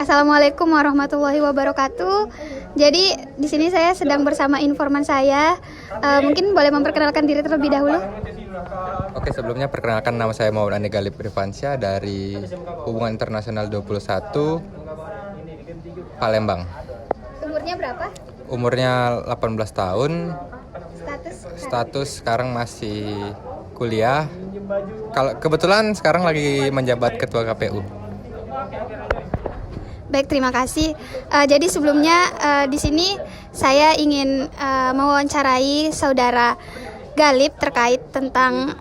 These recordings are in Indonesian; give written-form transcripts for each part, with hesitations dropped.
Assalamualaikum warahmatullahi wabarakatuh. Jadi di sini saya sedang bersama informan saya. Mungkin boleh memperkenalkan diri terlebih dahulu. Oke, sebelumnya perkenalkan, nama saya Muhammad Andi Galip Irfansyah dari Hubungan Internasional 21 Palembang. Umurnya berapa? Umurnya 18 tahun. Status sekarang masih kuliah. Kalau kebetulan sekarang lagi menjabat ketua KPU. Baik, terima kasih. Jadi sebelumnya di sini saya ingin mewawancarai saudara Galip terkait tentang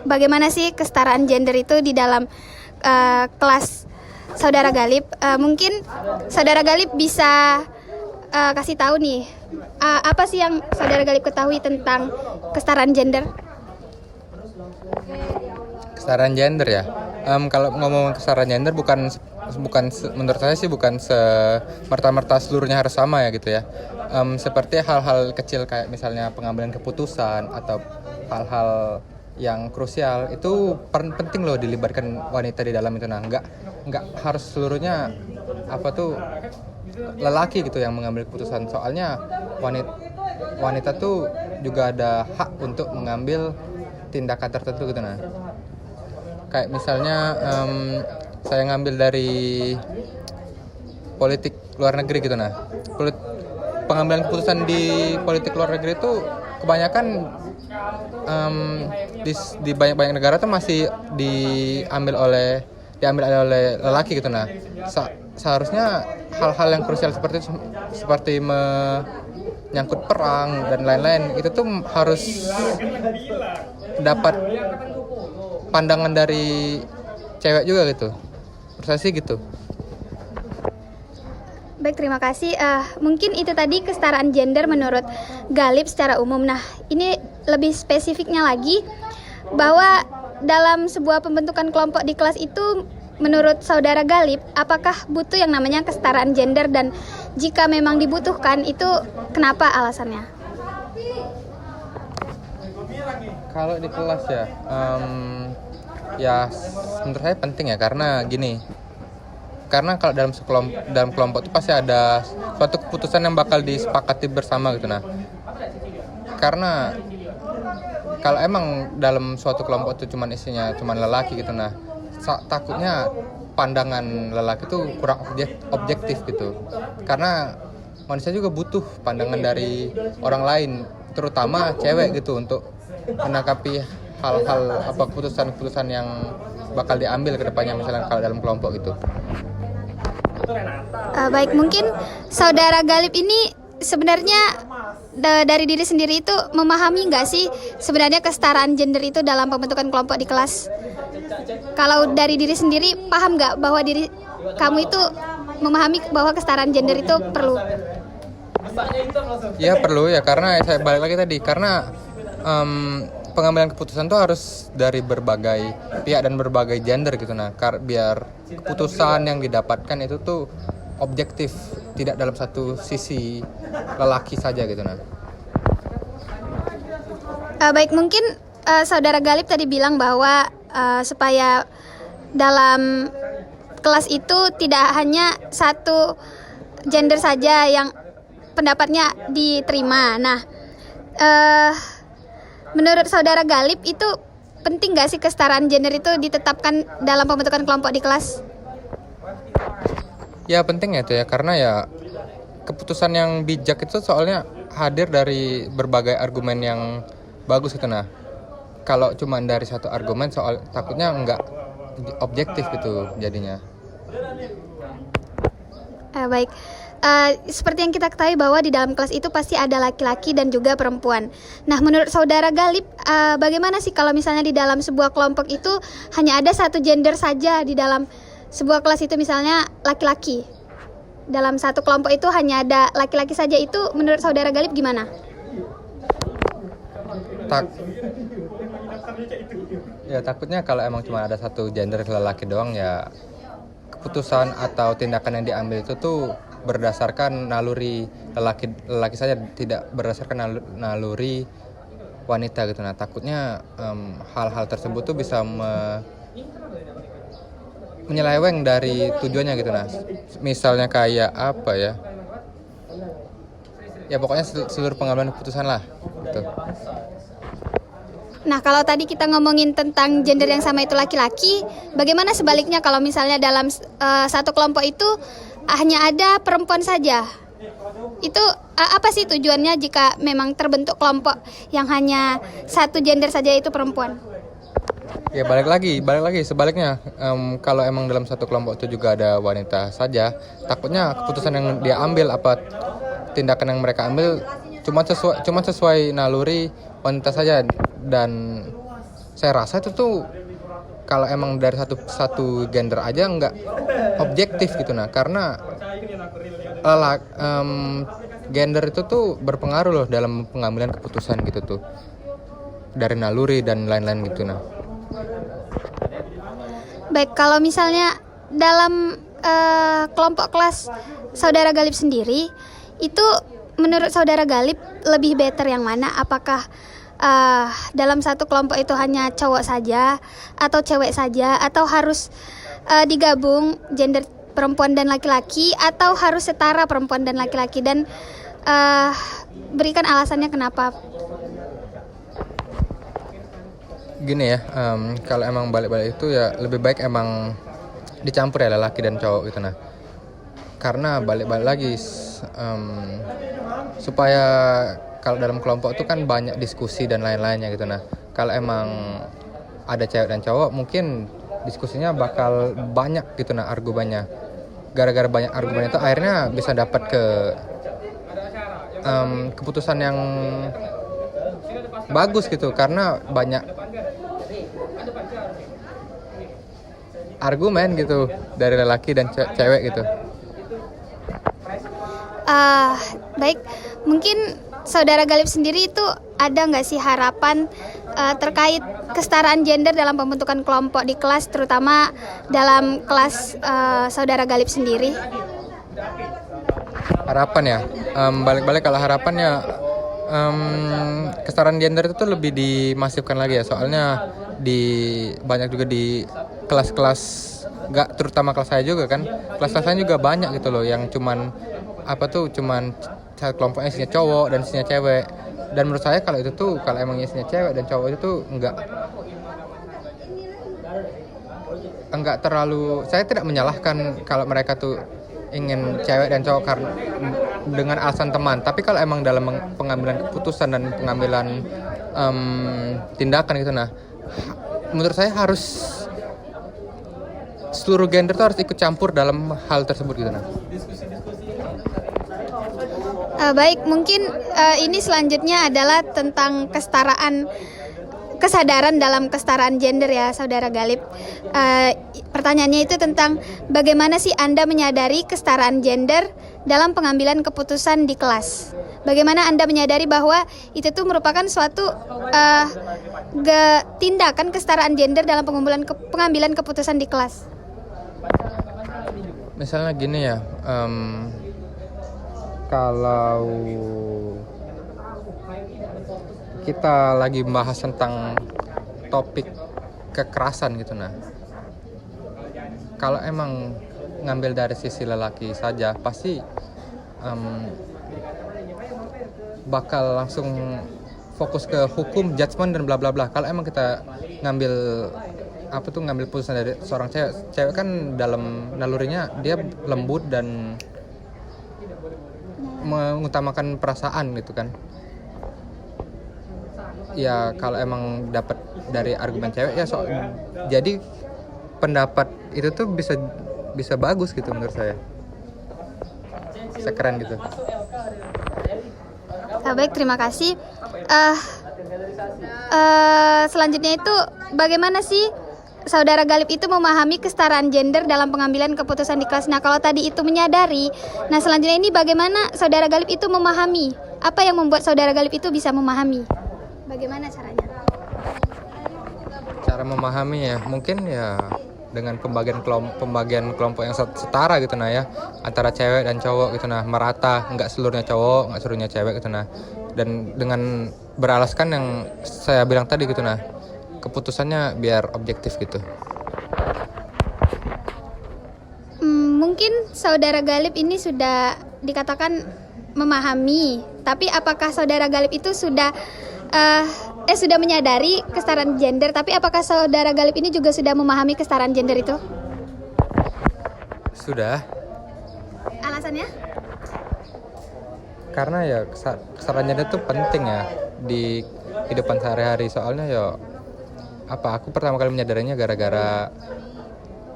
bagaimana sih kesetaraan gender itu di dalam kelas saudara Galip. Mungkin saudara Galip bisa kasih tahu nih apa sih yang saudara Galip ketahui tentang kesetaraan gender? Kesetaraan gender ya. Kalau ngomong kesetaraan gender bukan menurut saya sih bukan semerta-merta seluruhnya harus sama ya gitu ya. Seperti hal-hal kecil kayak misalnya pengambilan keputusan atau hal-hal yang krusial itu penting loh dilibatkan wanita di dalam itu. Nah, nggak harus seluruhnya lelaki gitu yang mengambil keputusan. Soalnya wanita tuh juga ada hak untuk mengambil tindakan tertentu gitu. Nah, kayak misalnya saya ngambil dari politik luar negeri gitu. Nah, pengambilan keputusan di politik luar negeri itu kebanyakan di banyak negara tuh masih diambil oleh lelaki gitu. Nah, seharusnya hal-hal yang krusial seperti menyangkut perang dan lain-lain itu tuh harus dapat pandangan dari cewek juga gitu. Menurut saya sih gitu. Baik, terima kasih. Mungkin itu tadi kesetaraan gender menurut Galip secara umum. Nah, ini lebih spesifiknya lagi bahwa dalam sebuah pembentukan kelompok di kelas itu menurut saudara Galip, apakah butuh yang namanya kesetaraan gender, dan jika memang dibutuhkan itu kenapa alasannya? Kalau di kelas ya, ya menurut saya penting ya, karena gini. Karena kalau dalam kelompok itu pasti ada suatu keputusan yang bakal disepakati bersama gitu. Nah, karena kalau emang dalam suatu kelompok itu isinya lelaki gitu, nah takutnya pandangan lelaki itu kurang objektif gitu. Karena manusia juga butuh pandangan dari orang lain, terutama cewek gitu, untuk menangkapi hal-hal keputusan-keputusan yang bakal diambil ke depannya, misalnya kalau dalam kelompok gitu. Baik, mungkin saudara Galip ini sebenarnya dari diri sendiri itu memahami nggak sih sebenarnya kesetaraan gender itu dalam pembentukan kelompok di kelas? Kalau dari diri sendiri paham nggak bahwa diri kamu itu memahami bahwa kesetaraan gender itu perlu? Ya perlu ya, karena saya balik lagi tadi, karena pengambilan keputusan tuh harus dari berbagai pihak dan berbagai gender gitu. Nah, biar keputusan yang didapatkan itu tuh objektif, tidak dalam satu sisi lelaki saja gitu. Nah, Baik, mungkin saudara Galip tadi bilang bahwa supaya dalam kelas itu tidak hanya satu gender saja yang pendapatnya diterima. Nah, menurut saudara Galip itu penting nggak sih kesetaraan gender itu ditetapkan dalam pembentukan kelompok di kelas? ya penting ya itu ya, karena ya keputusan yang bijak itu soalnya hadir dari berbagai argumen yang bagus gitu. Nah, kalau cuma dari satu argumen takutnya nggak objektif gitu jadinya. Baik, seperti yang kita ketahui bahwa di dalam kelas itu pasti ada laki-laki dan juga perempuan. Nah, menurut saudara Galip, bagaimana sih kalau misalnya di dalam sebuah kelompok itu hanya ada satu gender saja di dalam sebuah kelas itu, misalnya laki-laki. Dalam satu kelompok itu hanya ada laki-laki saja, itu menurut saudara Galip gimana? Takutnya kalau emang cuma ada satu gender lelaki doang, ya keputusan atau tindakan yang diambil itu tuh berdasarkan naluri lelaki saja, tidak berdasarkan naluri wanita gitu. Nah, takutnya hal-hal tersebut tuh bisa menyeleweng dari tujuannya gitu nah. Misalnya kayak apa ya? Ya pokoknya seluruh pengambilan keputusan lah gitu. Nah, kalau tadi kita ngomongin tentang gender yang sama itu laki-laki, bagaimana sebaliknya kalau misalnya dalam satu kelompok itu hanya ada perempuan saja? Itu apa sih tujuannya jika memang terbentuk kelompok yang hanya satu gender saja itu perempuan? Ya balik lagi sebaliknya, kalau emang dalam satu kelompok itu juga ada wanita saja, takutnya keputusan yang dia ambil apa tindakan yang mereka ambil cuma sesuai naluri wanita saja. Dan saya rasa itu tuh kalau emang dari satu gender aja nggak objektif gitu nah, karena gender itu tuh berpengaruh loh dalam pengambilan keputusan gitu tuh, dari naluri dan lain-lain gitu nah. Baik, kalau misalnya dalam kelompok kelas Saudara Galip sendiri, itu menurut Saudara Galip lebih better yang mana? Apakah dalam satu kelompok itu hanya cowok saja atau cewek saja, atau harus digabung gender perempuan dan laki-laki, atau harus setara perempuan dan laki-laki, dan berikan alasannya kenapa? Gini ya, kalau emang balik-balik itu ya lebih baik emang dicampur ya lelaki dan cowok gitu nah, karena balik-balik lagi supaya kalau dalam kelompok itu kan banyak diskusi dan lain-lainnya gitu nah. Kalau emang ada cewek dan cowok mungkin diskusinya bakal banyak gitu nah argumennya. Gara-gara banyak argumen itu akhirnya bisa dapat keputusan yang bagus gitu, karena banyak argumen gitu dari lelaki dan cewek gitu. Baik, mungkin Saudara Galip sendiri itu ada nggak sih harapan terkait kesetaraan gender dalam pembentukan kelompok di kelas, terutama dalam kelas Saudara Galip sendiri? Harapan ya, balik-balik kalau harapannya kesetaraan gender itu tuh lebih dimasifkan lagi ya, soalnya banyak juga di kelas-kelas, nggak terutama kelas saya juga kan, kelas-kelas saya juga banyak gitu loh yang cuman kelompoknya isinya cowok dan isinya cewek. Dan menurut saya kalau itu tuh, kalau emang isinya cewek dan cowok itu tuh enggak terlalu, saya tidak menyalahkan kalau mereka tuh ingin cewek dan cowok karena dengan alasan teman. Tapi kalau emang dalam pengambilan keputusan dan pengambilan tindakan gitu nah, menurut saya harus seluruh gender tuh harus ikut campur dalam hal tersebut gitu nah. Baik, mungkin ini selanjutnya adalah tentang kesadaran dalam kesetaraan gender ya, Saudara Galip. Pertanyaannya itu tentang bagaimana sih Anda menyadari kesetaraan gender dalam pengambilan keputusan di kelas? Bagaimana Anda menyadari bahwa itu tuh merupakan suatu tindakan kesetaraan gender dalam pengambilan keputusan di kelas? Misalnya gini ya, kalau kita lagi membahas tentang topik kekerasan gitu nah, kalau emang ngambil dari sisi lelaki saja pasti bakal langsung fokus ke hukum, judgement dan bla bla bla. Kalau emang kita ngambil keputusan dari seorang cewek kan dalam nalurinya dia lembut dan mengutamakan perasaan gitu kan. Ya kalau emang dapat dari argumen cewek ya jadi pendapat itu tuh bisa bagus gitu menurut saya. Keren gitu. Baik, terima kasih. Selanjutnya itu bagaimana sih Saudara Galip itu memahami kesetaraan gender dalam pengambilan keputusan di kelas? Nah, kalau tadi itu menyadari, nah selanjutnya ini bagaimana Saudara Galip itu memahami? Apa yang membuat Saudara Galip itu bisa memahami? Bagaimana caranya? Cara memahami ya, mungkin ya dengan pembagian kelompok yang setara gitu nah ya, antara cewek dan cowok gitu nah, merata, nggak seluruhnya cowok, nggak seluruhnya cewek gitu nah. Dan dengan beralaskan yang saya bilang tadi gitu nah, keputusannya biar objektif gitu. saudara Galip ini sudah dikatakan memahami, tapi apakah saudara Galip itu sudah menyadari kesetaraan gender, tapi apakah saudara Galip ini juga sudah memahami kesetaraan gender itu? Sudah. Alasannya? Karena ya kesetaraan gender itu penting ya di kehidupan sehari-hari. Soalnya ya aku pertama kali menyadarinya gara-gara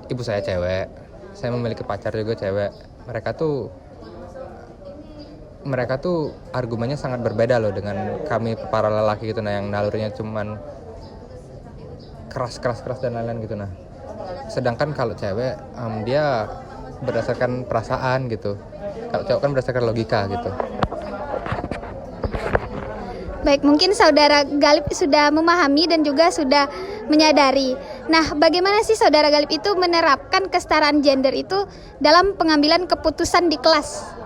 ibu saya cewek. Saya memiliki pacar juga cewek. Mereka tuh argumennya sangat berbeda loh dengan kami para lelaki gitu nah, yang nalurinya cuman keras dan lain-lain gitu nah. Sedangkan kalau cewek dia berdasarkan perasaan gitu. Kalau cowok kan berdasarkan logika gitu. Baik, mungkin saudara Galip sudah memahami dan juga sudah menyadari. Nah, bagaimana sih saudara Galip itu menerapkan kesetaraan gender itu dalam pengambilan keputusan di kelas?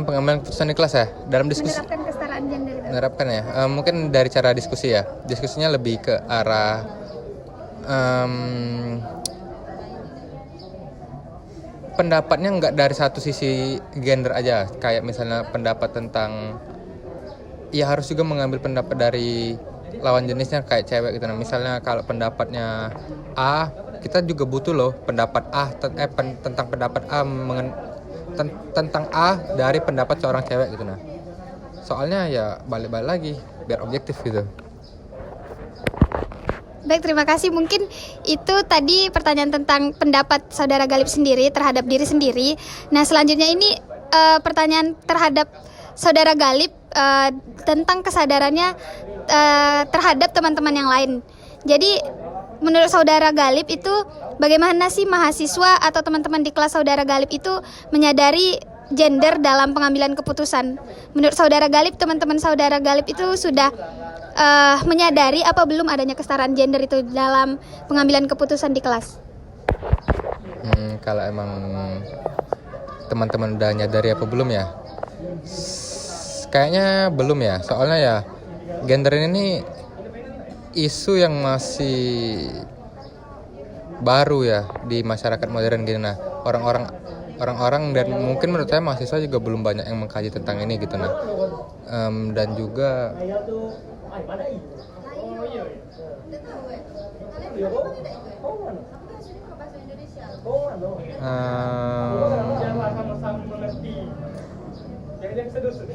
Pengambilan keputusan di kelas ya, dalam diskusi. Menerapkan kesetaraan gender itu. Menerapkan ya. Mungkin dari cara diskusi ya. Diskusinya lebih ke arah pendapatnya nggak dari satu sisi gender aja, kayak misalnya pendapat tentang ya harus juga mengambil pendapat dari lawan jenisnya kayak cewek gitu nah. Misalnya kalau pendapatnya A, kita juga butuh loh pendapat A tentang pendapat A tentang A dari pendapat seorang cewek gitu nah. Soalnya ya balik-balik lagi biar objektif gitu. Baik, terima kasih. Mungkin itu tadi pertanyaan tentang pendapat saudara Galip sendiri terhadap diri sendiri. Nah, selanjutnya ini pertanyaan terhadap saudara Galip tentang kesadarannya terhadap teman-teman yang lain. Jadi, menurut saudara Galip itu bagaimana sih mahasiswa atau teman-teman di kelas saudara Galip itu menyadari gender dalam pengambilan keputusan? Menurut saudara Galip, teman-teman saudara Galip itu sudah menyadari apa belum adanya kesetaraan gender itu dalam pengambilan keputusan di kelas? Kalau emang teman-teman udah nyadari apa belum ya? Kayaknya belum ya. Soalnya ya gender ini isu yang masih baru ya di masyarakat modern gini nah. Orang-orang dan mungkin menurut saya mahasiswa juga belum banyak yang mengkaji tentang ini gitu nah. Dan juga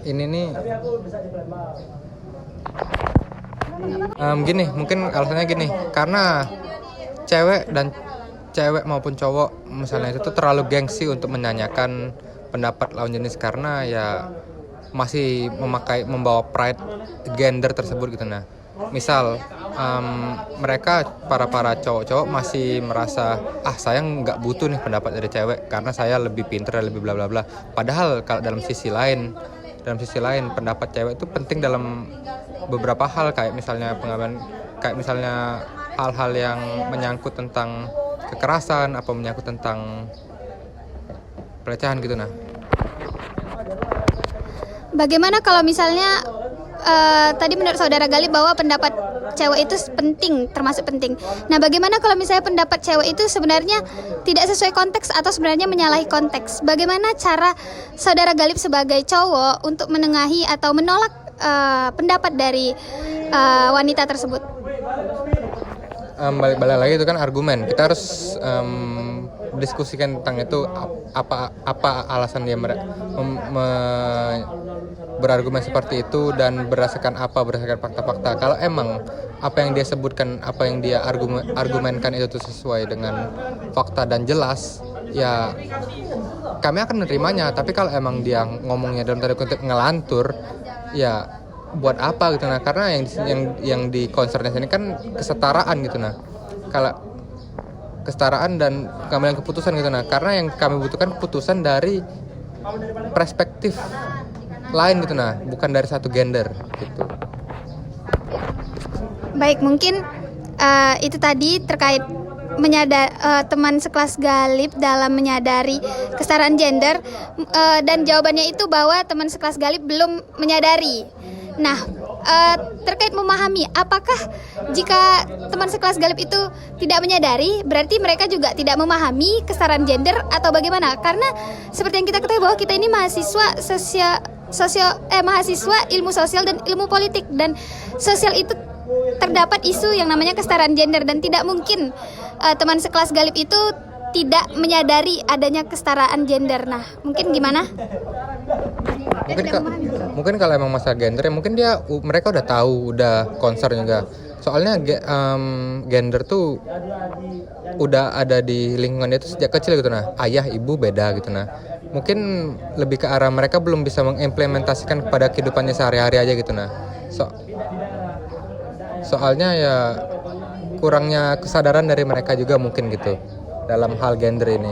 ini nih gini, mungkin alasannya gini, karena cewek maupun cowok misalnya itu tuh terlalu gengsi untuk menanyakan pendapat lawan jenis karena ya masih membawa pride gender tersebut gitu nah. Misal mereka para cowok-cowok masih merasa saya nggak butuh nih pendapat dari cewek karena saya lebih pintar lebih bla bla bla. Padahal kalau dalam sisi lain pendapat cewek itu penting dalam beberapa hal, kayak misalnya hal-hal yang menyangkut tentang kekerasan, apa menyangkut tentang pelecehan gitu nah. Bagaimana kalau misalnya tadi menurut saudara Galip bahwa pendapat cewek itu penting, termasuk penting. Nah, bagaimana kalau misalnya pendapat cewek itu sebenarnya tidak sesuai konteks atau sebenarnya menyalahi konteks? Bagaimana cara saudara Galip sebagai cowok untuk menengahi atau menolak pendapat dari wanita tersebut? Balik lagi itu kan argumen. Kita harus diskusikan tentang itu, apa alasan dia berargumen seperti itu dan berdasarkan fakta-fakta. Kalau emang apa yang dia sebutkan, apa yang dia argumenkan itu tuh sesuai dengan fakta dan jelas, ya kami akan menerimanya. Tapi kalau emang dia ngomongnya dalam tanda kutip ngelantur, ya buat apa gitu nah. Karena yang di concernnya sini kan kesetaraan gitu nah. Kalau kesetaraan dan pengambilan keputusan gitu nah. Karena yang kami butuhkan keputusan dari perspektif lain gitu nah, bukan dari satu gender gitu. Baik, mungkin itu tadi terkait teman sekelas Galip dalam menyadari kesetaraan gender, dan jawabannya itu bahwa teman sekelas Galip belum menyadari. Nah, terkait memahami, apakah jika teman sekelas Galip itu tidak menyadari, berarti mereka juga tidak memahami kesetaraan gender atau bagaimana? Karena seperti yang kita ketahui bahwa kita ini mahasiswa mahasiswa ilmu sosial dan ilmu politik, dan sosial itu terdapat isu yang namanya kesetaraan gender, dan tidak mungkin teman sekelas Galip itu tidak menyadari adanya kesetaraan gender. Nah, mungkin gimana? Mungkin kalau emang masalah gender ya mungkin mereka udah tahu, udah concern juga. Soalnya gender tuh udah ada di lingkungan dia tuh sejak kecil gitu nah. Ayah, ibu beda gitu nah. Mungkin lebih ke arah mereka belum bisa mengimplementasikan kepada kehidupannya sehari-hari aja gitu nah. Soalnya ya kurangnya kesadaran dari mereka juga mungkin gitu dalam hal gender ini.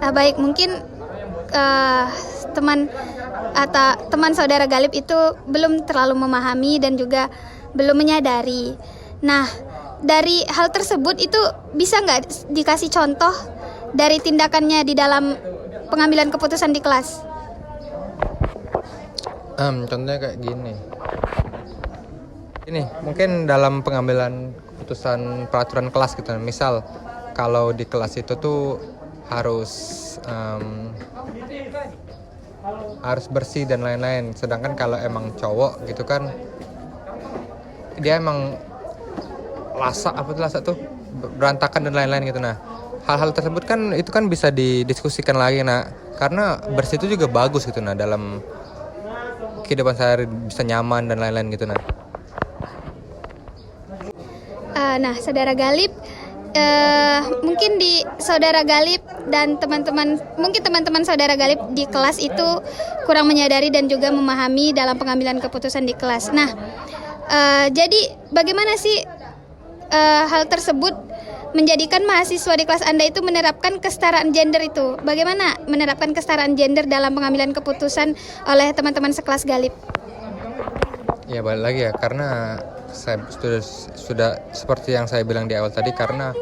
Baik, mungkin teman saudara Galip itu belum terlalu memahami dan juga belum menyadari. Nah, dari hal tersebut itu bisa nggak dikasih contoh dari tindakannya di dalam pengambilan keputusan di kelas? Contohnya kayak gini. Ini mungkin dalam pengambilan keputusan peraturan kelas gitu. Misal kalau di kelas itu tuh harus bersih dan lain-lain. Sedangkan kalau emang cowok gitu kan dia emang lasak tuh berantakan dan lain-lain gitu. Nah, hal-hal tersebut kan itu kan bisa didiskusikan lagi nah, karena bersih itu juga bagus gitu nah dalam kehidupan sehari, bisa nyaman dan lain-lain gitu nah. Nah, saudara Galip, mungkin di saudara Galip dan teman-teman saudara Galip di kelas itu kurang menyadari dan juga memahami dalam pengambilan keputusan di kelas. Nah, jadi bagaimana sih hal tersebut menjadikan mahasiswa di kelas Anda itu menerapkan kesetaraan gender itu? Bagaimana menerapkan kesetaraan gender dalam pengambilan keputusan oleh teman-teman sekelas Galip? Ya balik lagi ya, karena saya sudah seperti yang saya bilang di awal tadi, karena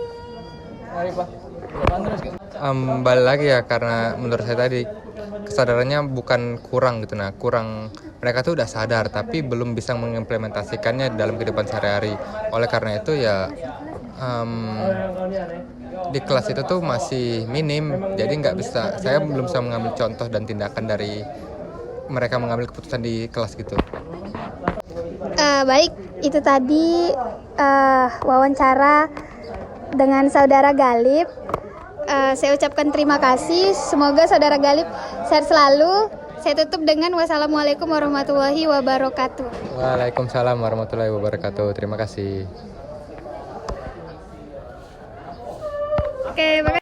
balik lagi ya, karena menurut saya tadi kesadarannya bukan kurang gitu nah, mereka tuh udah sadar tapi belum bisa mengimplementasikannya dalam kehidupan sehari-hari. Oleh karena itu ya di kelas itu tuh masih minim, jadi saya belum bisa mengambil contoh dan tindakan dari mereka mengambil keputusan di kelas gitu. Baik, itu tadi wawancara dengan saudara Galip. Saya ucapkan terima kasih. Semoga saudara Galip sehat selalu. Saya tutup dengan wassalamualaikum warahmatullahi wabarakatuh. Waalaikumsalam warahmatullahi wabarakatuh. Terima kasih. Oke,